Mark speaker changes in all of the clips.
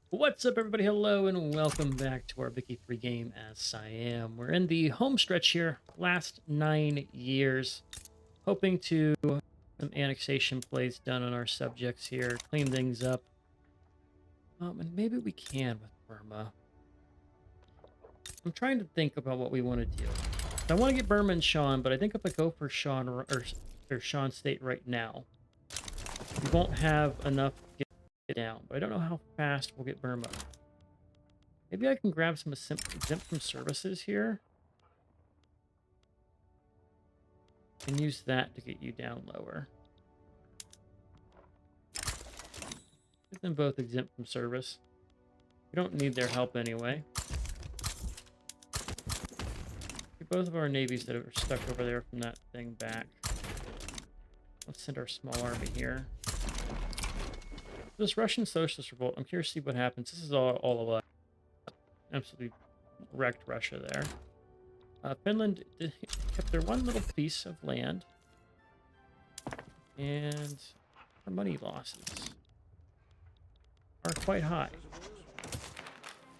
Speaker 1: What's up, everybody? Hello, and welcome back to our Vicky 3 game as Siam. We're in the home stretch here, last 9 years, hoping to some annexation plays done on our subjects here, clean things up. And maybe we can with Burma. I'm trying to think about what we want to do. I want to get Burma and Sean, but I think if I go for Sean or Sean State right now, we won't have enough to get down. But I don't know how fast we'll get Burma. Maybe I can grab some exempt from services here and use that to get you down lower. Get them both exempt from service. We don't need their help anyway. Get both of our navies that are stuck over there from that thing back. Let's send our small army here. This Russian Socialist Revolt, I'm curious to see what happens. This is all of us. Absolutely wrecked Russia there. Finland kept their one little piece of land. And our money losses are quite high.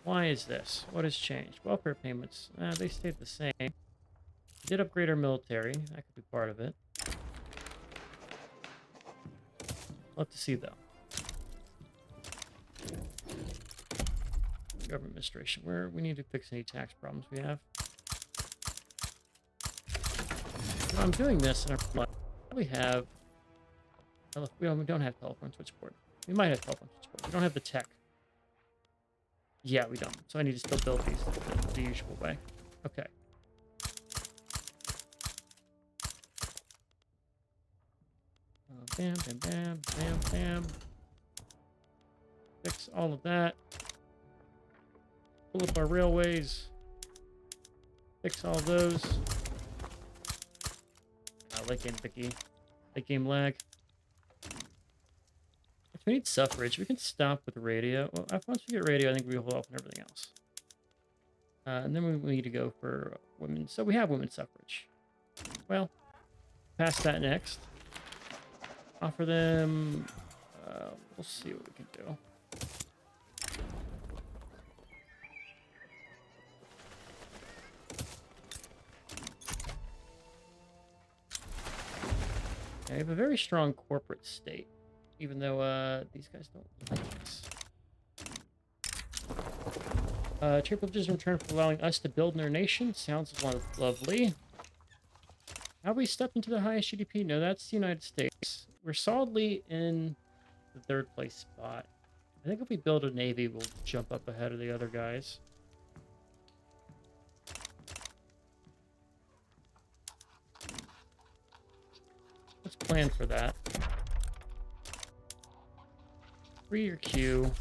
Speaker 1: Why is this? What has changed? Welfare payments, they stayed the same. We did upgrade our military. That could be part of it. We'll have to see, though. Government administration, where we need to fix any tax problems we have. When I'm doing this, and I probably have... We don't have telephone switchboard. We might have telephone switchboard. We don't have the tech. Yeah, we don't. So I need to still build these the usual way. Okay. Bam, bam, bam, bam, bam. Fix all of that. Pull up our railways. Fix all those. Late game Vicky. Late game lag. If we need suffrage, we can stop with the radio. Well, once we get radio, I think we hold off on everything else. And then we need to go for women. So we have women's suffrage. Well, pass that next. Offer them... we'll see what we can do. Okay, I have a very strong corporate state, even though these guys don't like us. Tier privileges in return for allowing us to build in their nation. Sounds lovely. Have we stepped into the highest GDP? No, that's the United States. We're solidly in the third place spot. I think if we build a navy, we'll jump up ahead of the other guys. Let's plan for that. Free your queue.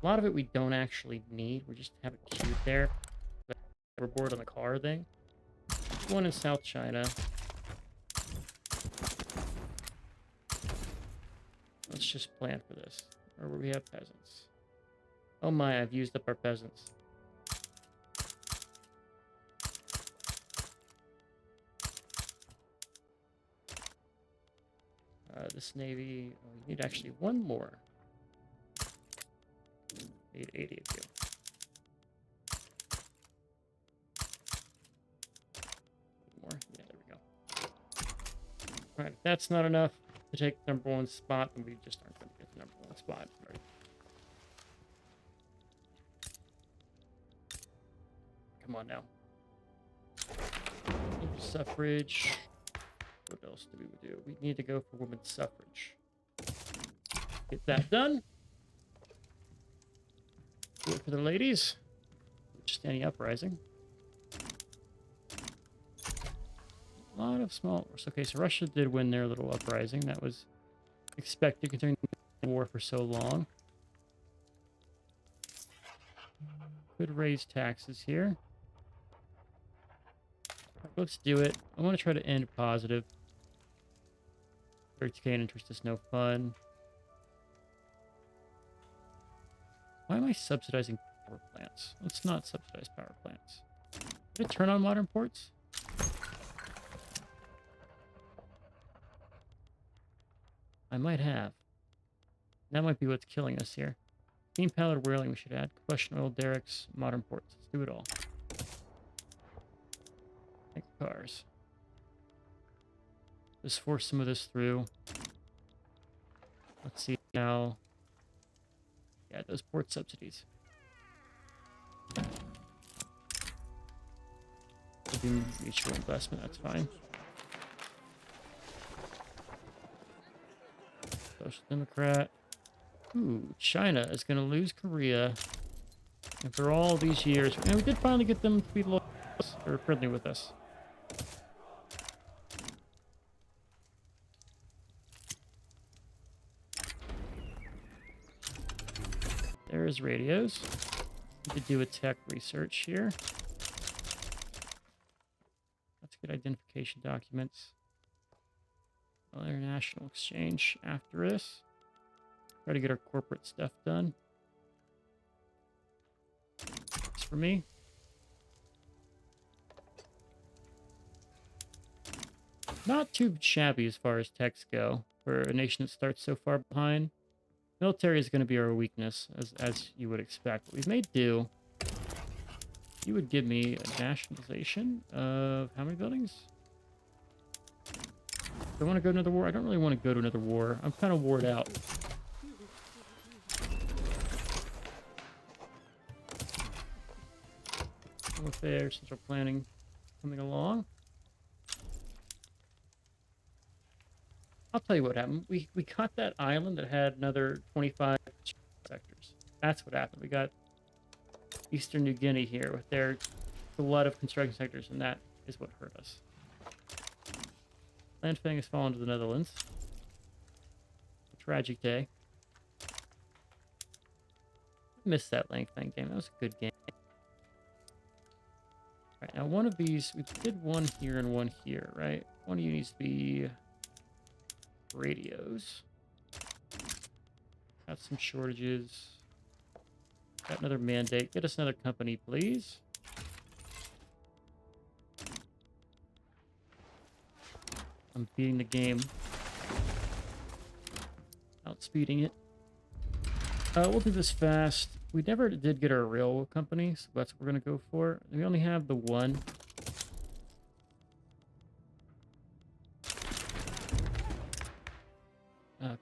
Speaker 1: A lot of it we don't actually need. We just have it queued there. We're bored on the car thing. One in South China. Let's just plan for this. Or where we have peasants. Oh my, I've used up our peasants. This navy, oh, we need actually one more. Need 80 of you. More? Yeah, there we go. Alright, if that's not enough to take the #1 spot, then we just aren't going to get the #1 spot. Right. Come on now. Suffrage. What else do we do? We need to go for women's suffrage. Get that done. Do it for the ladies. Standing uprising. A lot of small... Okay, so Russia did win their little uprising. That was expected considering the war for so long. Could raise taxes here. Let's do it. I want to try to end positive. 30k in interest is no fun. Why am I subsidizing power plants? Let's not subsidize power plants. Did it turn on modern ports? I might have. That might be what's killing us here. Steam powered whaling we should add. Combustion oil derricks, modern ports. Let's do it all. Like cars. Just force some of this through. Let's see how. Yeah, those port subsidies. We'll do mutual investment, that's fine. Social Democrat. Ooh, China is going to lose Korea. And for all these years, and we did finally get them to be loyal or friendly with us. There's radios. We could do a tech research here. That's good identification documents. Well, international exchange after this. Try to get our corporate stuff done. That's for me. Not too shabby as far as techs go for a nation that starts so far behind. Military is going to be our weakness, as you would expect. But we've made do. You would give me a nationalization of how many buildings? Do I want to go to another war? I don't really want to go to another war. I'm kind of warred out. Home affairs, central planning coming along. I'll tell you what happened. We got that island that had another 25 sectors. That's what happened. We got Eastern New Guinea here with their flood of construction sectors, and that is what hurt us. Landfang has fallen to the Netherlands. A tragic day. I missed that Landfang game. That was a good game. Alright, now one of these, we did one here and one here, right? One of you needs to be radios. Got some shortages. Got another mandate. Get us another company, please. I'm beating the game. Outspeeding it. We'll do this fast. We never did get our railway company, so that's what we're going to go for. We only have the one.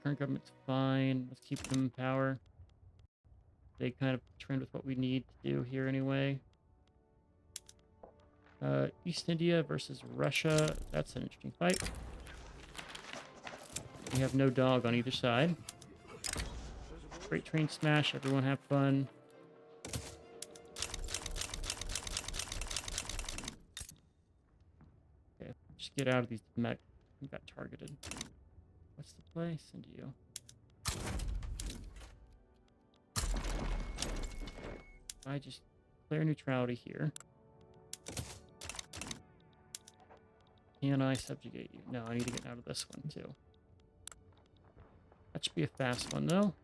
Speaker 1: Current government's fine. Let's keep them in power. They kind of trend with what we need to do here anyway. East India versus Russia. That's an interesting fight. We have no dog on either side. Freight train smash. Everyone have fun. Okay, just get out of these mech. We got targeted. What's the play? Send you. I just declare neutrality here. Can I subjugate you? No, I need to get out of this one too. That should be a fast one though.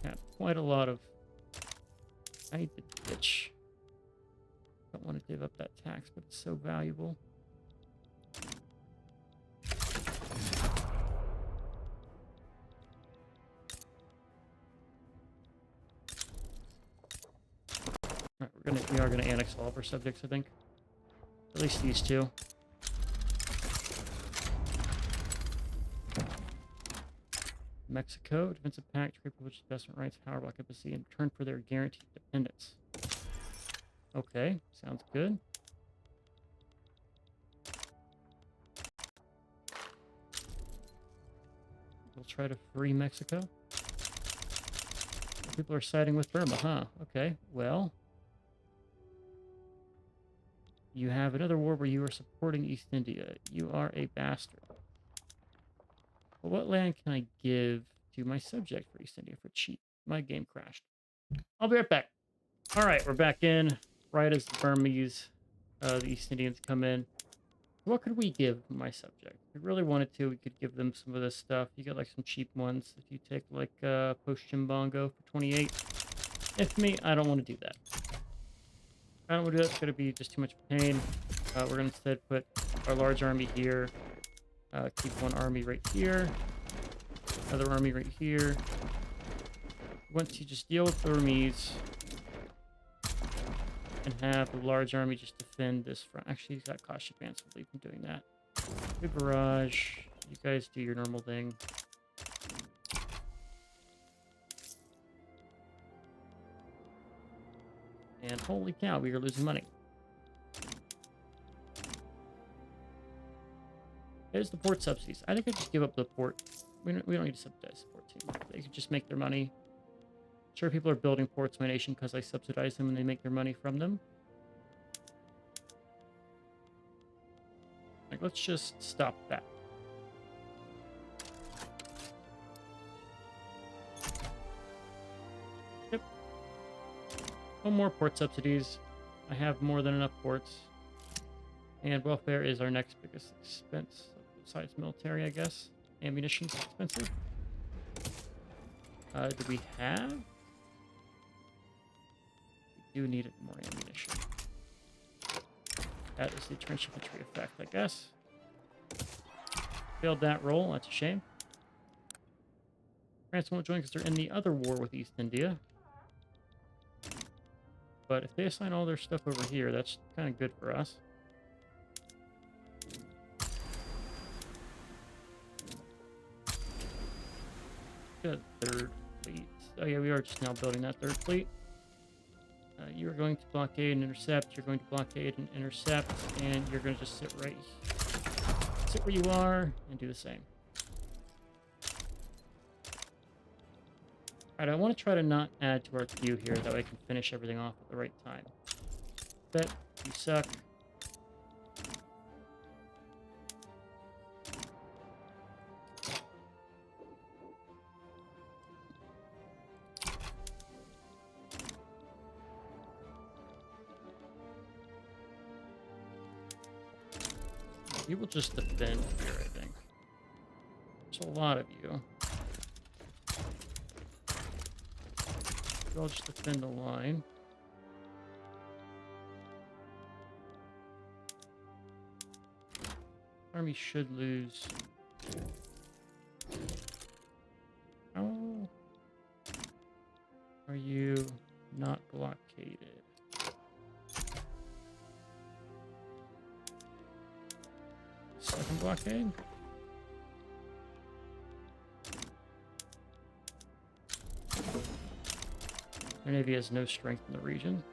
Speaker 1: Got quite a lot of. I need to ditch. Don't want to give up that tax, but it's so valuable. Alright, we are gonna annex all of our subjects, I think. At least these two. Mexico, defensive pact, trade privilege, investment rights, power block embassy, in return for their guaranteed independence. Okay, sounds good. We'll try to free Mexico. People are siding with Burma, huh? Okay, well. You have another war where you are supporting East India. You are a bastard. Well, what land can I give to my subject for East India for cheap? My game crashed. I'll be right back. All right, we're back in. Right as the Burmese, the East Indians come in. What could we give my subject? If we really wanted to, we could give them some of this stuff. You get like some cheap ones. If you take like Post-Chimbongo for 28. If me, I don't want to do that. I don't want to do that. It's going to be just too much pain. We're going to instead put our large army here. Keep one army right here. Other army right here. Once you just deal with the Burmese and have the large army just defend this front. Actually, he's got cautious advance. We'll leave him doing that. Good barrage. You guys do your normal thing. And holy cow, we are losing money. There's the port subsidies. I think I just give up the port. We don't need to subsidize the port team. They could just make their money. Sure, people are building ports in my nation because I subsidize them and they make their money from them. Like, let's just stop that. Yep. No more port subsidies. I have more than enough ports. And welfare is our next biggest expense, besides military, I guess. Ammunition's expensive. Do we have? We do need more ammunition. That is the trench infantry effect, I guess. Failed that roll, that's a shame. France won't join because they're in the other war with East India. But if they assign all their stuff over here, that's kind of good for us. Good, third fleet. Oh yeah, we are just now building that third fleet. You're going to blockade and intercept. You're going to blockade and intercept, and you're going to just sit where you are and do the same. All right, I want to try to not add to our queue here, that way I can finish everything off at the right time. Bet you suck. You will just defend here, I think. There's a lot of you. You'll just defend the line. Army should lose. How are you not blockaded? Second blockade? Their navy has no strength in the region.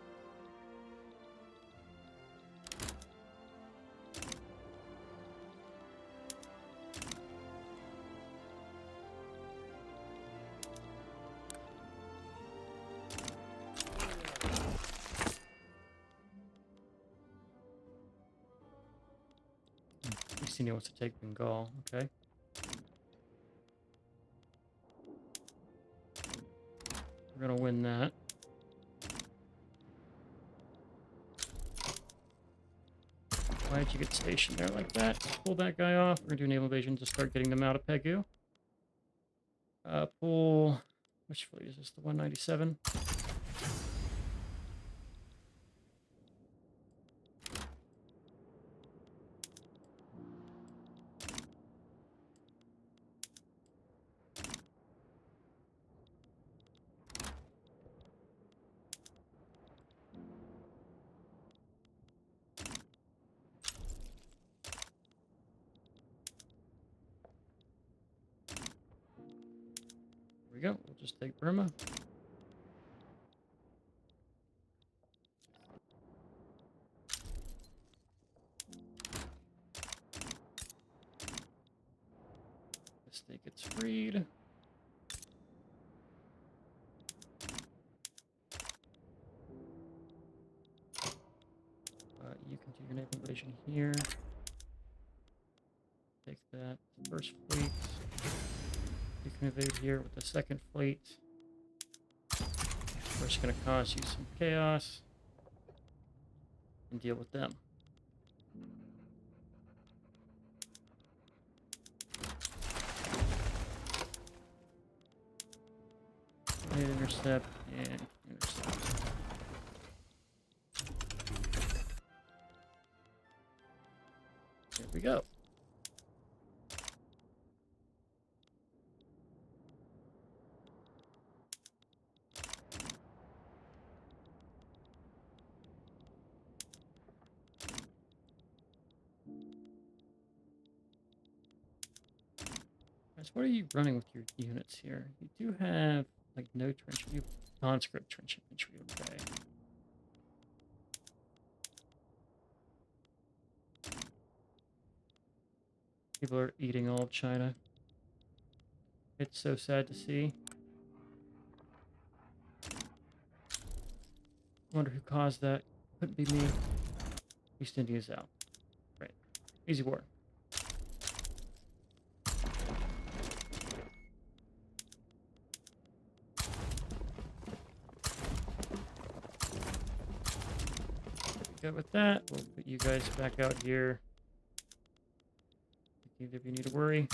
Speaker 1: East India wants to take Bengal, okay. We're gonna win that. Why did you get stationed there like that? Pull that guy off. We're gonna do naval invasion to start getting them out of Pegu. Pull... Which fleet is this? The 197? We go. We'll just take Burma. This state gets freed. You can do your naval invasion here. Take that first fleet. You can invade here with the second fleet. We're just going to cause you some chaos and deal with them. And intercept and intercept. There we go. Guys, what are you running with your units here? You do have, like, no trench. You have conscript trench infantry, okay. People are eating all of China. It's so sad to see. Wonder who caused that. Couldn't be me. East India's out. Right. Easy war. Good with that. We'll put you guys back out here. If you need to worry.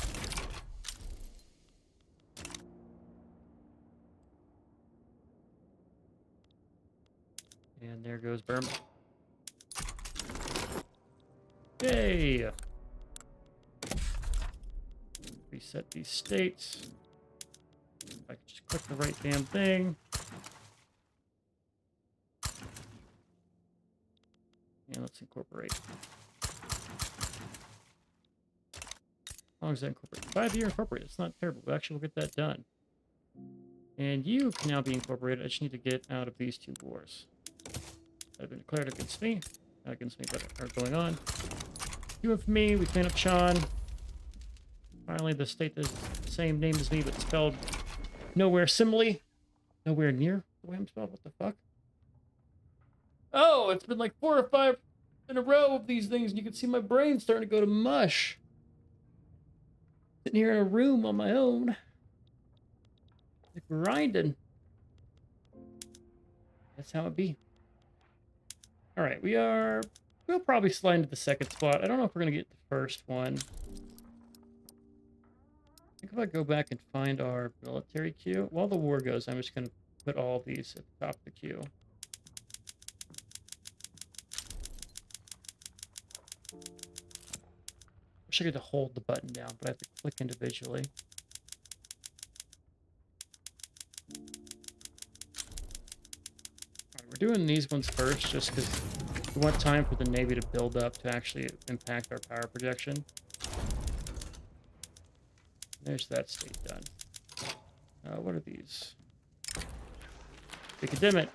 Speaker 1: And there goes Burma. Yay! Reset these states. If I could just click the right damn thing. And let's incorporate. How long does that incorporate? 5-year incorporate. It's not terrible. We actually will get that done. And you can now be incorporated. I just need to get out of these 2 wars that have been declared against me. Not against me, but are going on. You and for me, we clean up Sean. Finally, the state is the same name as me, but spelled nowhere similarly. Nowhere near the way I'm spelled. What the fuck? Oh, it's been like 4 or 5 in a row of these things, and you can see my brain starting to go to mush. Sitting here in a room on my own. Like grinding. That's how it be. Alright, we'll probably slide into the second spot. I don't know if we're gonna get the first one. I think if I go back and find our military queue, while the war goes, I'm just gonna put all of these at the top of the queue. Wish I could hold the button down, but I have to click individually. Alright, we're doing these ones first, just because we want time for the Navy to build up to actually impact our power projection. There's that state done. What are these? Academic.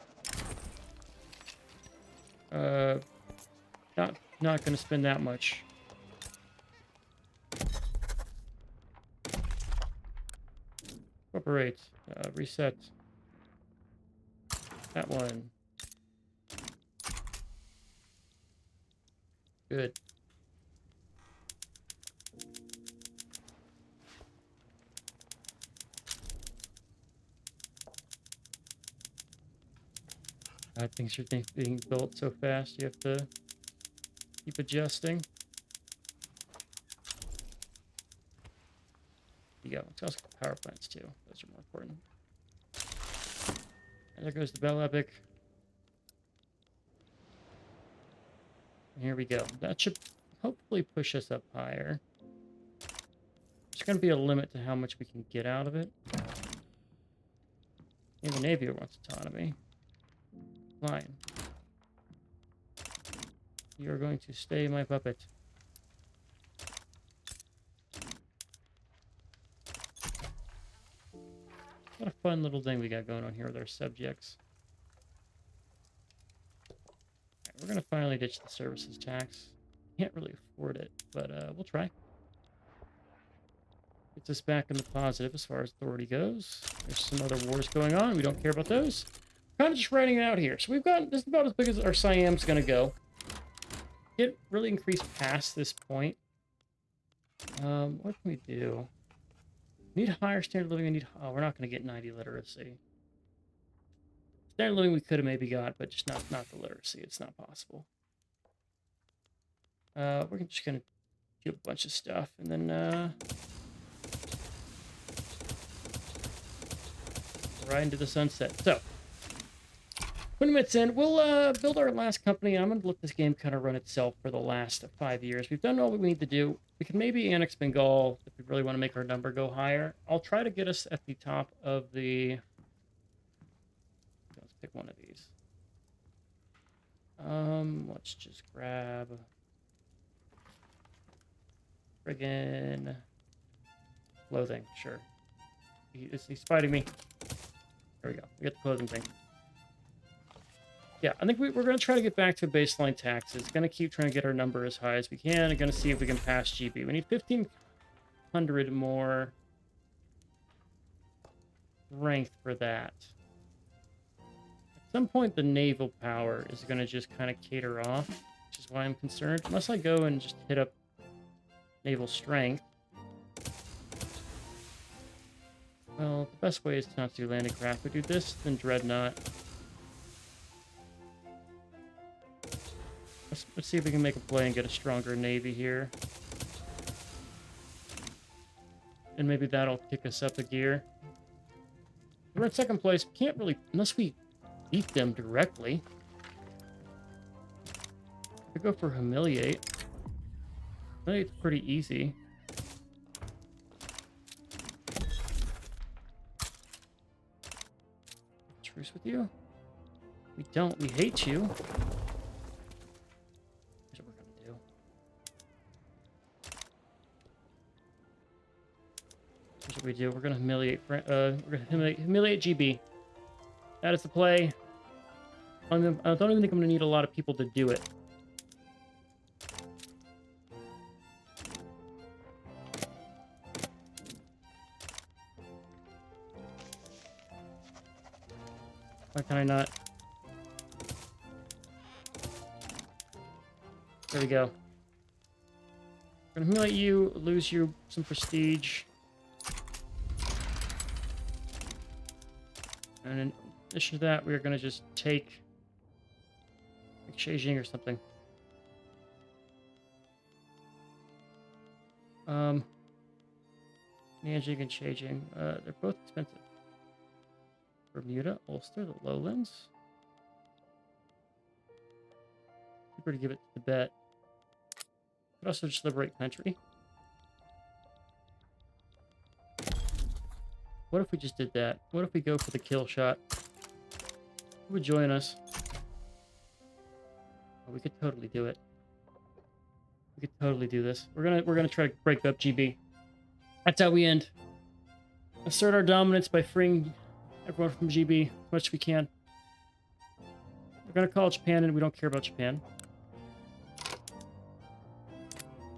Speaker 1: Not gonna spend that much. Incorporate. Reset. That one. Good. Things are being built so fast, you have to keep adjusting. You go. Let's also power plants too. Those are more important. And there goes the Bell Epic. And here we go. That should hopefully push us up higher. There's going to be a limit to how much we can get out of it. And the Navy wants autonomy. Fine. You're going to stay my puppet. What a fun little thing we got going on here with our subjects. Right, we're going to finally ditch the services tax. Can't really afford it, but we'll try. Gets us back in the positive as far as authority goes. There's some other wars going on. We don't care about those. Kind of just writing it out here. So we've got, this is about as big as our Siam's going to go. It really increased past this point. What can we do? Need higher standard living. Oh, we're not going to get 90 literacy. Standard living we could have maybe got, but just not the literacy. It's not possible. We're just going to do a bunch of stuff, and then right into the sunset. So, 20 minutes in, we'll build our last company. I'm going to let this game kind of run itself for the last 5 years. We've done all we need to do. We can maybe annex Bengal if we really want to make our number go higher. I'll try to get us at the top of the... Let's pick one of these. Let's just grab... Friggin... Clothing, sure. He's fighting me. There we go. We get the clothing thing. Yeah, I think we're going to try to get back to baseline taxes. Going to keep trying to get our number as high as we can. And going to see if we can pass GB. We need 1,500 more strength for that. At some point, the naval power is going to just kind of cater off, which is why I'm concerned. Unless I go and just hit up naval strength. Well, the best way is to not do landing craft. We do this, then dreadnought. Let's see if we can make a play and get a stronger navy here. And maybe that'll kick us up a gear. We're in second place. We can't really, unless we beat them directly. We go for humiliate. Humiliate's pretty easy. Truce with you? We don't. We hate you. Here's what we're gonna do. Here's what we do. We're gonna humiliate. We're gonna humiliate GB. That is the play. I don't even think I'm gonna need a lot of people to do it. Why can I not? There we go. We're gonna humiliate you, lose you some prestige. And in addition to that, we're gonna just take like Beijing or something. Nanjing and Beijing, they're both expensive. Bermuda, Ulster, the Lowlands. Cheaper to give it to Tibet. Could also just liberate country. What if we just did that? What if we go for the kill shot? Who would join us? Oh, we could totally do it. We could totally do this. We're gonna try to break up GB. That's how we end. Assert our dominance by freeing everyone from GB as much as we can. We're gonna call Japan in. We don't care about Japan.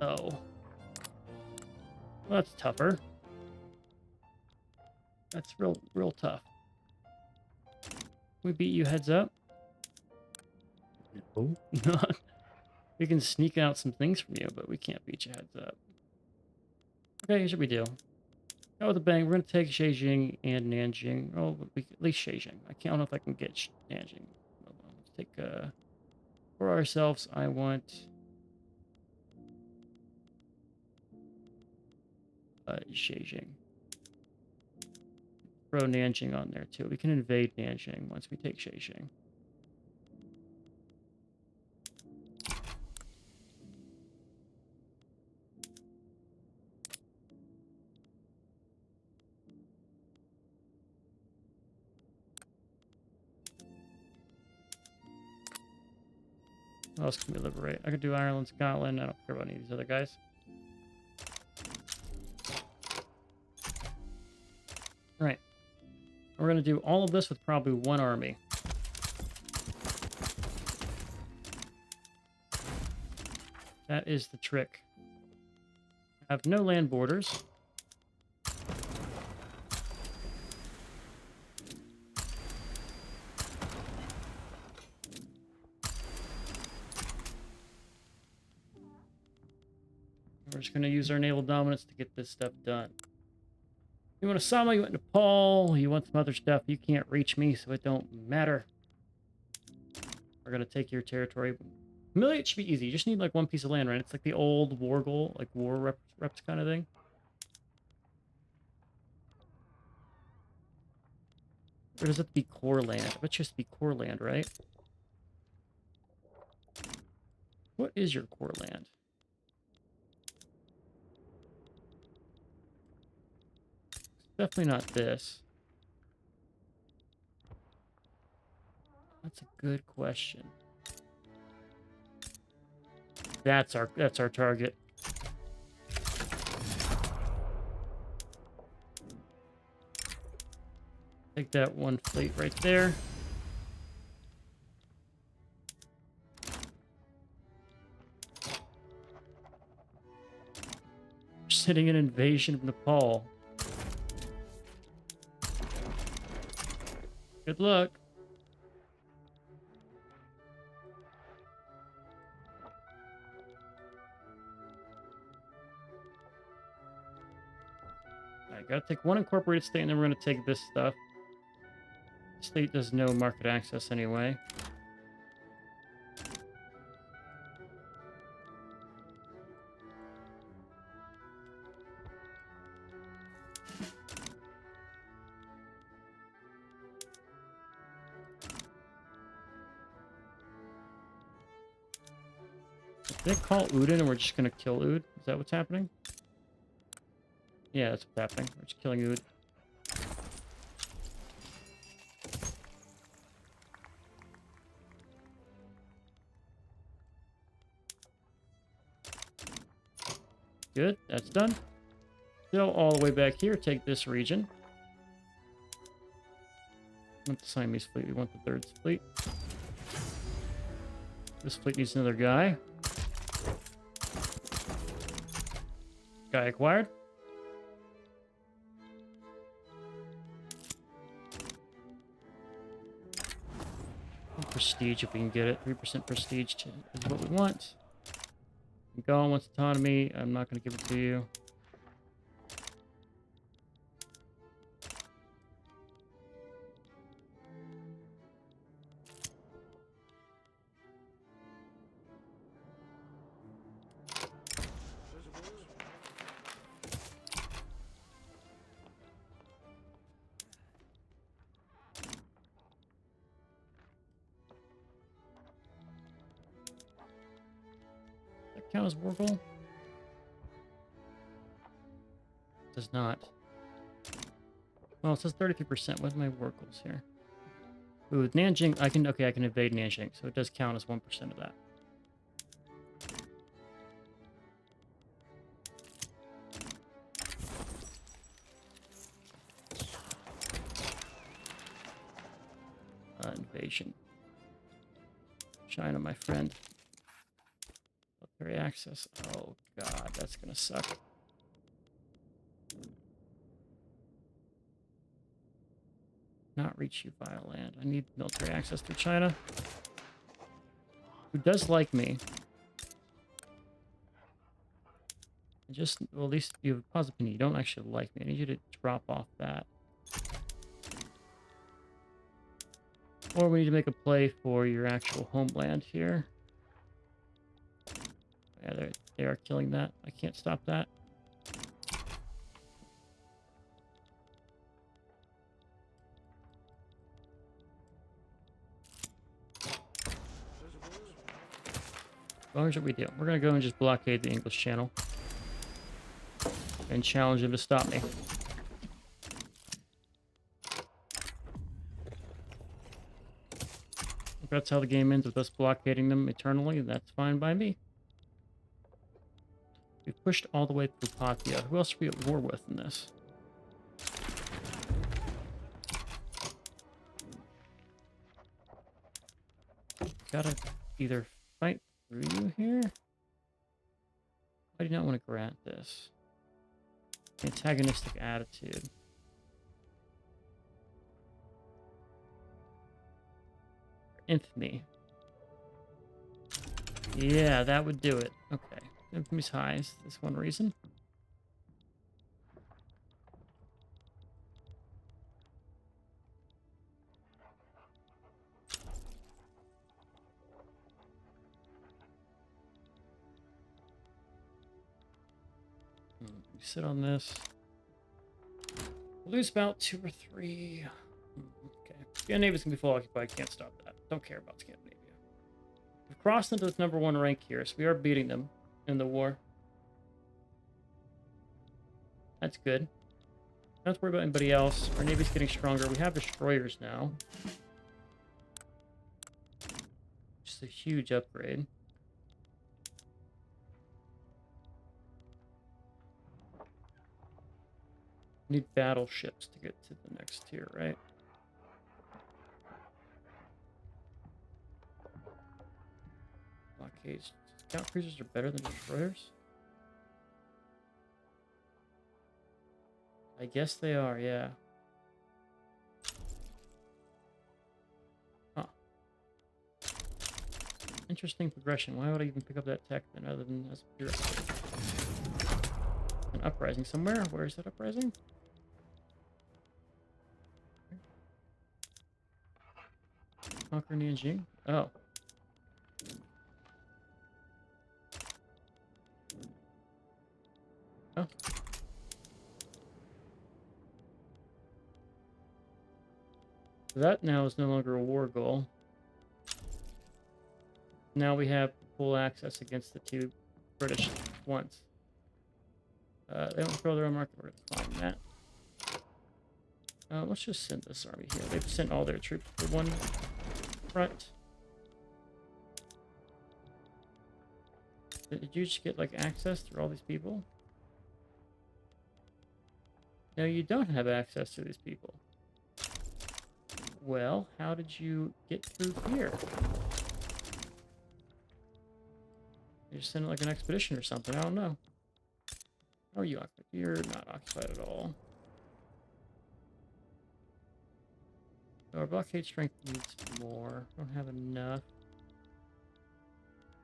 Speaker 1: Oh. Well, that's tougher. That's real tough. We beat you heads up. No. We can sneak out some things from you, but we can't beat you heads up. Okay, here's what we do. Go with a bang. We're going to take Beijing and Nanjing. Oh, at least Beijing. I don't know if I can get Nanjing. Let's take, for ourselves, I want Beijing. Throw Nanjing on there, too. We can invade Nanjing once we take Beijing. What else can we liberate? I could do Ireland, Scotland. I don't care about any of these other guys. All right. We're going to do all of this with probably one army. That is the trick. I have no land borders. We're just going to use our naval dominance to get this stuff done. You want Assam, you want Nepal, you want some other stuff. You can't reach me, so it don't matter. We're going to take your territory. Humiliate should be easy. You just need like one piece of land, right? It's like the old war goal, like war reps kind of thing. Or does it have to be core land? I bet you it has to be core land, right? What is your core land? Definitely not this. That's a good question. That's our target. Take that one fleet right there. Sitting an invasion of Nepal. Good luck. I gotta take one incorporated state, and then we're gonna take this stuff. State does no market access anyway. Did they call Oud in and we're just gonna kill Oud? Is that what's happening? Yeah, that's what's happening. We're just killing Oud. Good, that's done. Still all the way back here, take this region. We want the Siamese fleet, we want the third fleet. This fleet needs another guy. Guy acquired. Prestige if we can get it. 3% prestige is what we want. Gaul wants autonomy. I'm not going to give it to you. Count as war goal? Does not. Well, it says 33%. What are my war goals here? Ooh, with Nanjing, I can invade Nanjing, so it does count as 1% of that. Invasion. China, my friend. Military access. Oh god, that's gonna suck. Not reach you via land. I need military access through China. Who does like me. Well, at least you have a positive opinion. You don't actually like me. I need you to drop off that. Or we need to make a play for your actual homeland here. Yeah, they are killing that. I can't stop that. Well, here's what we do. We're going to go and just blockade the English Channel. And challenge him to stop me. If that's how the game ends, with us blockading them eternally, that's fine by me. We've pushed all the way through Patia. Who else are we at war with in this? Gotta either fight through you here? I do not want to grant this. Antagonistic attitude. Infamy. Yeah, that would do it. Okay. Infamy's high is this one reason. We sit on this. We'll lose about 2 or 3. Okay. Scandinavia's gonna be full occupied. Can't stop that. Don't care about Scandinavia. We've crossed into the #1 rank here, so we are beating them in the war. That's good. Don't have to worry about anybody else. Our navy's getting stronger. We have destroyers now. Just a huge upgrade. Need battleships to get to the next tier, right? blockades. Scout cruisers are better than destroyers? I guess they are, yeah. Huh. Interesting progression. Why would I even pick up that tech then, other than as pure an uprising somewhere? Where is that uprising? Conquer Nanjing? Oh. Oh. So that now is no longer a war goal. Now we have full access against the two British once. They don't control their own market. We're going to find that. Let's just send this army here. They've sent all their troops to one front. Did you just get, like, access through all these people? No, you don't have access to these people. Well, how did you get through here? You just send like an expedition or something. I don't know. How are you occupied? You're not occupied at all. So our blockade strength needs more. Don't have enough.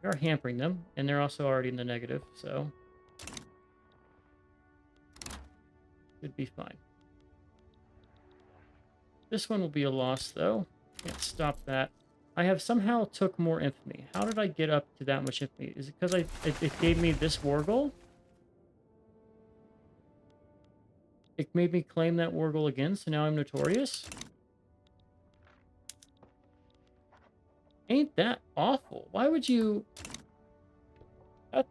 Speaker 1: We are hampering them, and they're also already in the negative, so should be fine. This one will be a loss, though. Can't stop that. I have somehow took more infamy. How did I get up to that much infamy? Is it because it gave me this war goal? It made me claim that war goal again, so now I'm notorious? Ain't that awful? Why would you...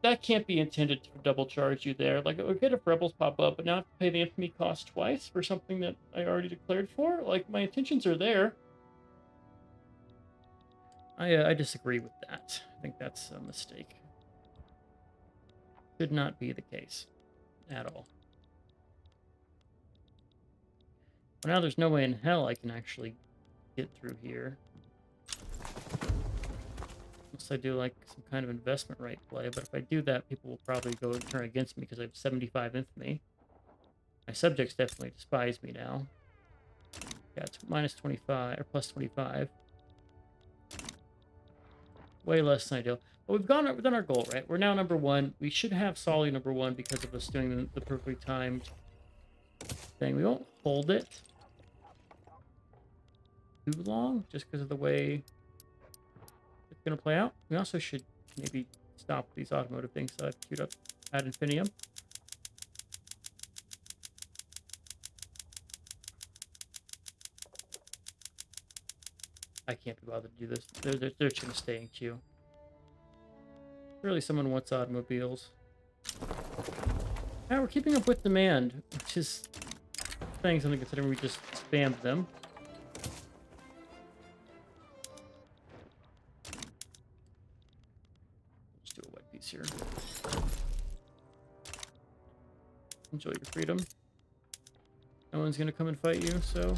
Speaker 1: That can't be intended to double charge you there. Like, it would get if rebels pop up, but now I have to pay the infamy cost twice for something that I already declared for? Like, my intentions are there. I disagree with that. I think that's a mistake. Should not be the case. At all. But now there's no way in hell I can actually get through here. Unless I do, like, some kind of investment right play. But if I do that, people will probably go and turn against me because I have 75 infamy. My subjects definitely despise me now. Yeah, it's minus 25, or plus 25. Way less than ideal. But we've done our goal, right? We're now number one. We should have solid number one because of us doing the perfectly timed thing. We won't hold it too long, just because of the way it's going to play out. We also should maybe stop these automotive things so I've queued up ad infinitum. I can't be bothered to do this. They're just going to stay in queue. Really, someone wants automobiles. Now we're keeping up with demand, which is saying something considering we just spammed them. Let's do a white piece here. Enjoy your freedom. No one's going to come and fight you, so...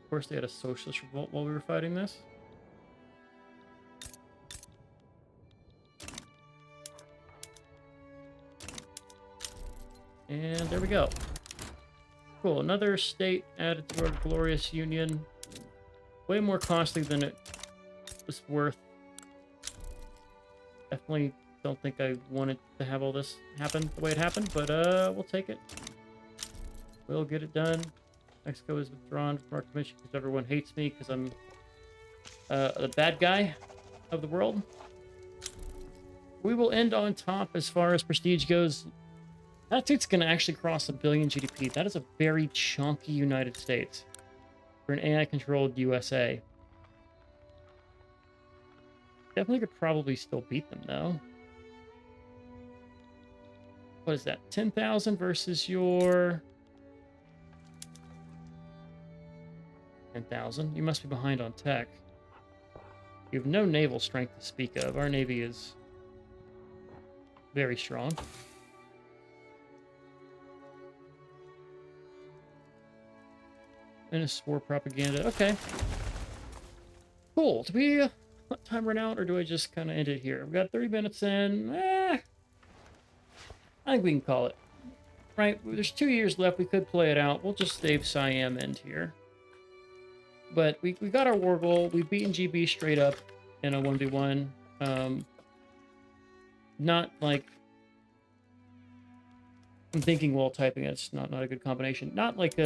Speaker 1: Of course, they had a socialist revolt while we were fighting this. And there we go. Cool, another state added to our glorious union. Way more costly than it was worth. Definitely don't think I wanted to have all this happen the way it happened, but we'll take it. We'll get it done. Mexico is withdrawn from our commission because everyone hates me because I'm the bad guy of the world. We will end on top as far as prestige goes. That state's going to actually cross 1 billion GDP. That is a very chunky United States for an AI-controlled USA. Definitely could probably still beat them, though. What is that? 10,000 versus your... 10,000? You must be behind on tech. You have no naval strength to speak of. Our navy is very strong. And it's war propaganda. Okay. Cool. Do we let time run out, or do I just kind of end it here? We've got 30 minutes in. I think we can call it. Right? There's 2 years left. We could play it out. We'll just save Siam end here. But we got our war goal. We've beaten GB straight up in a 1v1. Not like... I'm thinking while typing it's not a good combination. Not like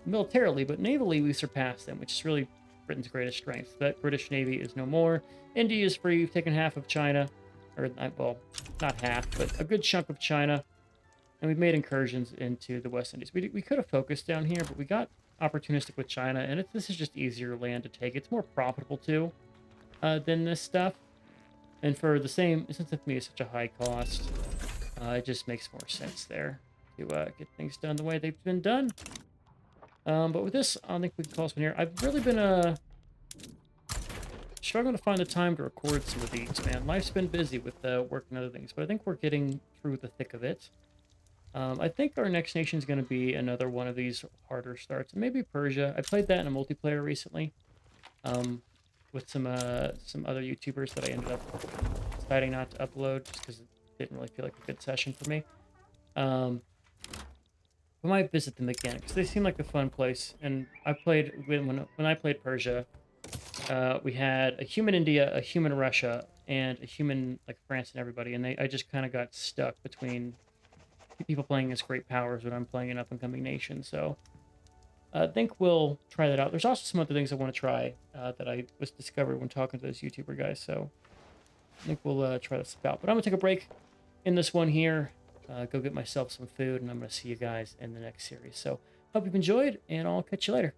Speaker 1: militarily, but navally we surpassed them, which is really Britain's greatest strength. That British Navy is no more. India is free. We've taken half of China. Or, well, not half, but a good chunk of China. And we've made incursions into the West Indies. We could have focused down here, but we got opportunistic with China, and this is just easier land to take. It's more profitable, too, than this stuff. And for the same, since it's me is such a high cost, it just makes more sense there to get things done the way they've been done. But with this, I think we can call this one here. I've really been struggling to find the time to record some of these, man. Life's been busy with work and other things, but I think we're getting through the thick of it. I think our next nation is going to be another one of these harder starts, and maybe Persia. I played that in a multiplayer recently, with some other YouTubers that I ended up deciding not to upload just because it didn't really feel like a good session for me. We might visit them again because they seem like a fun place. And I played when I played Persia, we had a human India, a human Russia, and a human like France and everybody, and I just kind of got stuck between people playing as great powers when I'm playing an up-and-coming nation. So I think we'll try that out. There's also some other things I want to try that I was discovered when talking to those YouTuber guys. So I think we'll try this out. But I'm going to take a break in this one here, go get myself some food, and I'm going to see you guys in the next series. So hope you've enjoyed, and I'll catch you later.